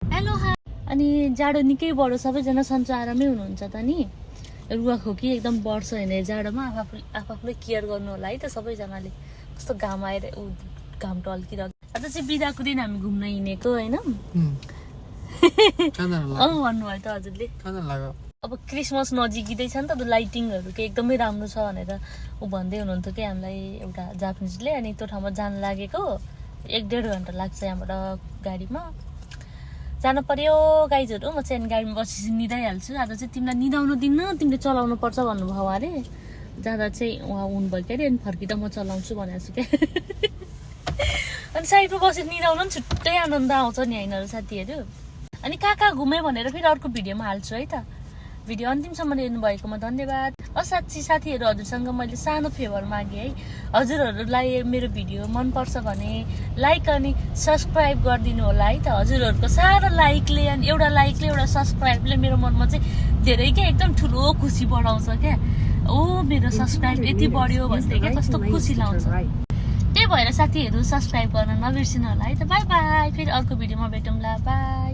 hello अनि जाडो निकै बढो सबैजना सन्चो आरामै हुनुहुन्छ त नि रुवाखोकी एकदम बढ्छ होइन जाडोमा आफूले केयर गर्नु होला है त सबैजनाले कस्तो घाम आएर घाम टल्किरहेको आज चाहिँ बिदाको दिन हामी घुम्न हिँडेको होइन भन्नुभयो त हजुरले अब क्रिसमस नजिकै छ नि त लाइटिङहरू के एकदमै राम्रो छ भनेर ऊ भन्दै हुनुहुन्थ्यो कि हामीलाई एउटा जापानिजले अनि त्यो ठाउँमा जान लागेको 1-1.5 घन्टा लाग्छ यहाँबाट गाडीमा जानु पर्यो गाइजहरू म चाहिँ गाडीमा बसेपछि निदाइहाल्छु आज चाहिँ तिमीलाई निदाउनु दिन्न तिमीले चलाउनु पर्छ भन्नुभयो अरे जाँदा चाहिँ उहाँ हुनुभयो के अरे अनि फर्किँदा म चलाउँछु भनेको छु क्या अनि साइडमा बसेर निदाउनु पनि छुट्टै आनन्द आउँछ नि होइन साथीहरू अनि कहाँ घुमेँ भनेर फेरि अर्को भिडियोमा हाल्छु है त भिडियो अन्तिमसम्म हेर्नु भएकोमा धन्यवाद साथीहरू हजुरसँग मैले सानो फेभर मागेँ है हजुरहरूलाई मेरो भिडियो मनपर्छ भने लाइक अनि सब्सक्राइब गरिदिनु होला है त हजुरहरूको सानो लाइकले अनि एउटा लाइकले एउटा सब्सक्राइबले मेरो मनमा चाहिँ धेरै क्या एकदम ठुलो खुसी बढाउँछ क्या ओ मेरो सब्सक्राइब यति बढ्यो भन्दै क्या कस्तो खुसी लाउँछ त्यही भएर साथीहरू सब्सक्राइब गर्न नबिर्सिनु होला है त बाई बाई फेरि अर्को भिडियोमा भेटौँला बाई